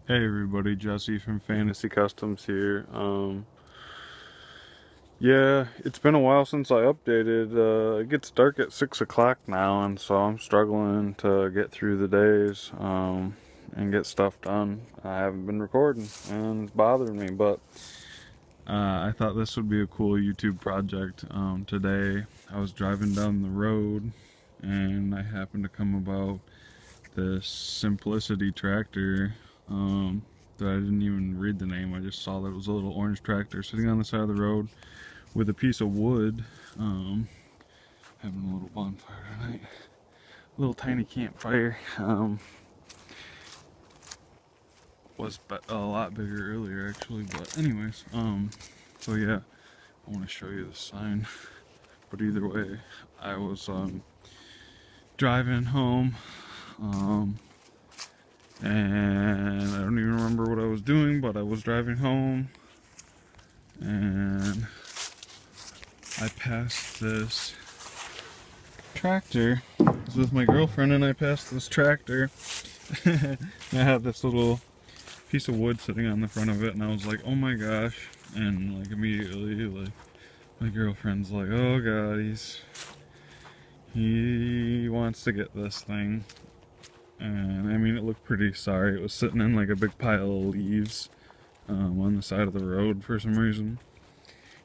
Hey everybody, Jesse from Fantasy Customs here. Yeah, it's been a while since I updated. It gets dark at 6 o'clock now, and so I'm struggling to get through the days, and get stuff done. I haven't been recording, and it's bothering me, but I thought this would be a cool YouTube project. Today, I was driving down the road, and I happened to come about this Simplicity tractor. That I didn't even read the name. I just saw that it was a little orange tractor sitting on the side of the road with a piece of wood. Having a little bonfire tonight. A little tiny campfire. Was a lot bigger earlier actually, but anyways. So yeah, I want to show you the sign. But either way, I was driving home. And I don't even remember what I was doing, but I was driving home and I passed this tractor. I was with my girlfriend and I passed this tractor. And I had this little piece of wood sitting on the front of it and I was like, oh my gosh. And like immediately, like, my girlfriend's like, oh god, he wants to get this thing. And I mean, it looked pretty sorry. It was sitting in like a big pile of leaves on the side of the road for some reason.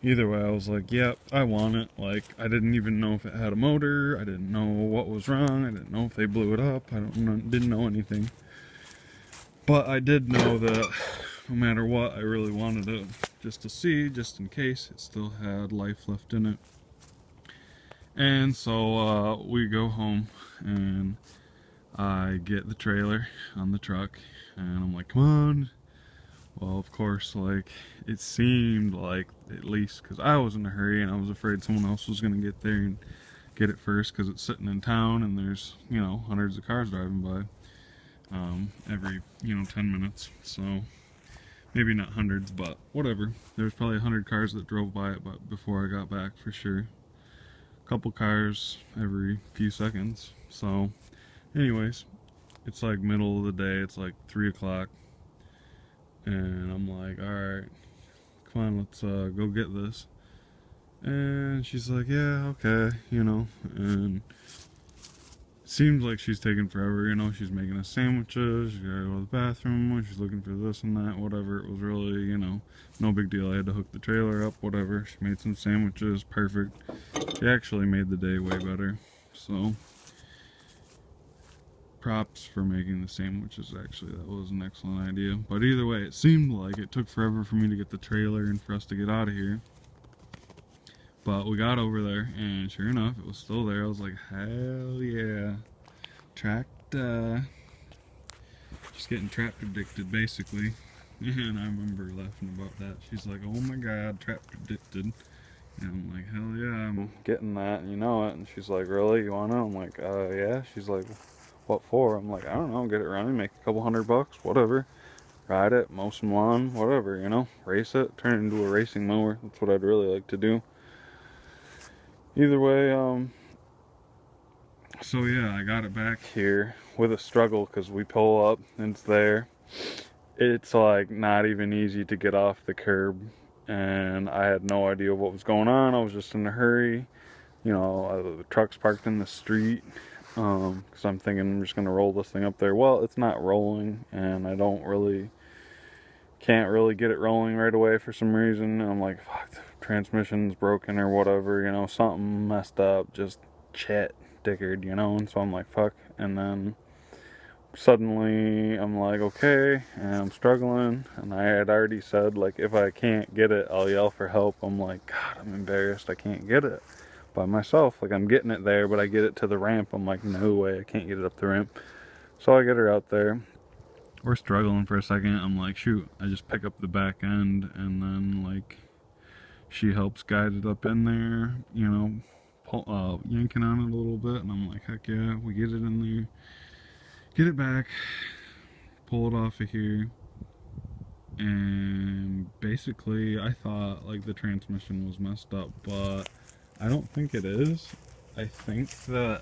Either way, I was like, yep, I want it. Like, I didn't even know if it had a motor. I didn't know what was wrong. I didn't know if they blew it up. Didn't know anything. But I did know that no matter what, I really wanted it just to see, just in case it still had life left in it. And so we go home and I get the trailer on the truck and I'm like, come on. Well, of course, like, it seemed like, at least, because I was in a hurry and I was afraid someone else was going to get there and get it first because it's sitting in town and there's, you know, hundreds of cars driving by every, 10 minutes. So, maybe not hundreds, but whatever. There's probably 100 cars that drove by it but before I got back, for sure. A couple cars every few seconds. So, anyways, it's like middle of the day, it's like 3 o'clock. And I'm like, alright, come on, let's go get this. And she's like, yeah, okay, and it seems like she's taking forever, she's making us sandwiches, she gotta go to the bathroom, she's looking for this and that, whatever. It was really, no big deal. I had to hook the trailer up, whatever. She made some sandwiches, perfect. She actually made the day way better, so props for making the sandwiches. Actually, that was an excellent idea. But either way, it seemed like it took forever for me to get the trailer and for us to get out of here. But we got over there and sure enough, it was still there. I was like, hell yeah, tractor. Just getting trapped addicted basically. And I remember laughing about that. She's like, oh my god, trapped addicted. And I'm like, hell yeah, I'm getting that, and you know it. And she's like, really, you want it? I'm like, yeah. She's like, what for? I'm like, I don't know, get it running, make a couple $100, whatever. Ride it, mow some lawn, whatever, race it, turn it into a racing mower. That's what I'd really like to do. Either way, so yeah, I got it back here with a struggle because we pull up and it's there. It's like not even easy to get off the curb, and I had no idea what was going on. I was just in a hurry. The truck's parked in the street. Because I'm thinking I'm just gonna roll this thing up there. Well, it's not rolling, and I can't really get it rolling right away for some reason. And I'm like, fuck, the transmission's broken or whatever, something messed up, just chat dickered, and so I'm like, fuck. And then suddenly I'm like, okay, and I'm struggling, and I had already said, like, if I can't get it, I'll yell for help. I'm like, god, I'm embarrassed, I can't get it by myself. Like, I'm getting it there, but I get it to the ramp, I'm like, no way, I can't get it up the ramp. So I get her out there. We're struggling for a second. I'm like, shoot, I just pick up the back end, and then, like, she helps guide it up in there, yanking on it a little bit, and I'm like, heck yeah, we get it in there, get it back, pull it off of here, and basically I thought, like, the transmission was messed up, but I don't think it is. I think that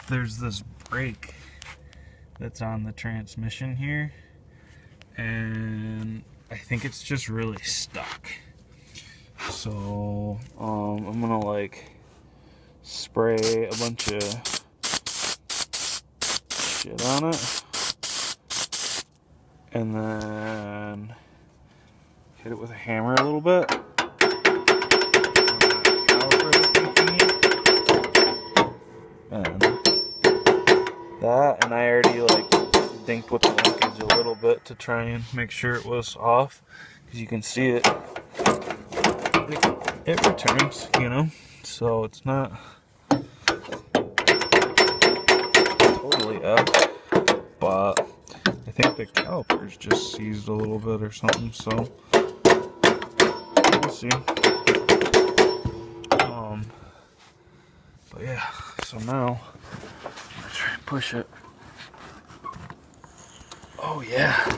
there's this brake that's on the transmission here, and I think it's just really stuck. So I'm gonna like spray a bunch of shit on it, and then hit it with a hammer a little bit. And that, and I already like dinked with the linkage a little bit to try and make sure it was off, because you can see it returns, you know, so it's not totally up, but I think the caliper's just seized a little bit or something, so we'll see. But yeah, so now I'm gonna try and push it. Oh yeah,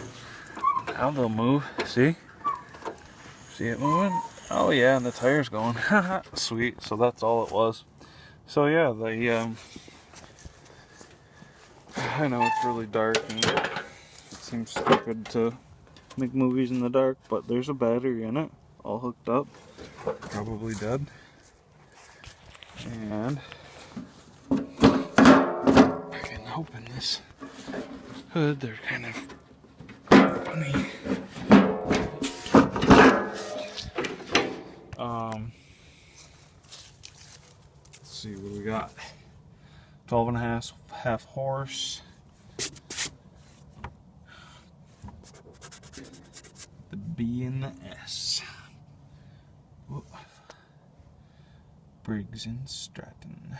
now they'll move. See it moving? Oh yeah, and the tire's going. Sweet. So that's all it was. So yeah, I know it's really dark and it seems stupid to make movies in the dark, but there's a battery in it, all hooked up, probably dead. And I can open this hood. They're kind of funny. Let's see what we got. 12 and a half horse. The B and the S. Whoop. Briggs and Stratton.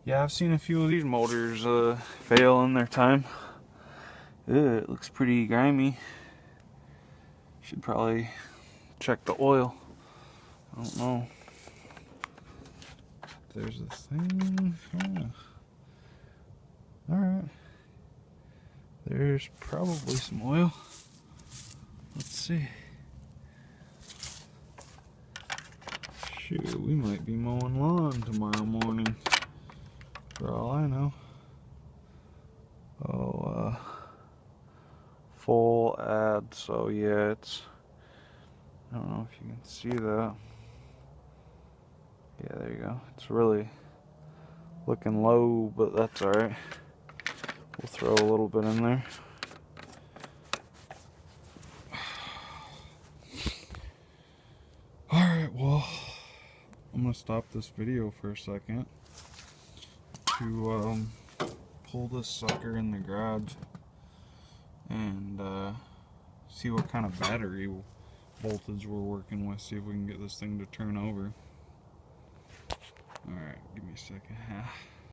Yeah, I've seen a few of these motors fail in their time. It looks pretty grimy. Should probably check the oil. I don't know. There's a thing. Oh. Alright. There's probably some oil. Let's see. Shoot, we might be mowing lawn tomorrow morning, for all I know. Oh, full ad, so yeah, it's, I don't know if you can see that. Yeah, there you go. It's really looking low, but that's alright. We'll throw a little bit in there. Alright, well, I'm gonna stop this video for a second to pull this sucker in the garage and see what kind of battery voltage we're working with, see if we can get this thing to turn over. Alright, give me a second.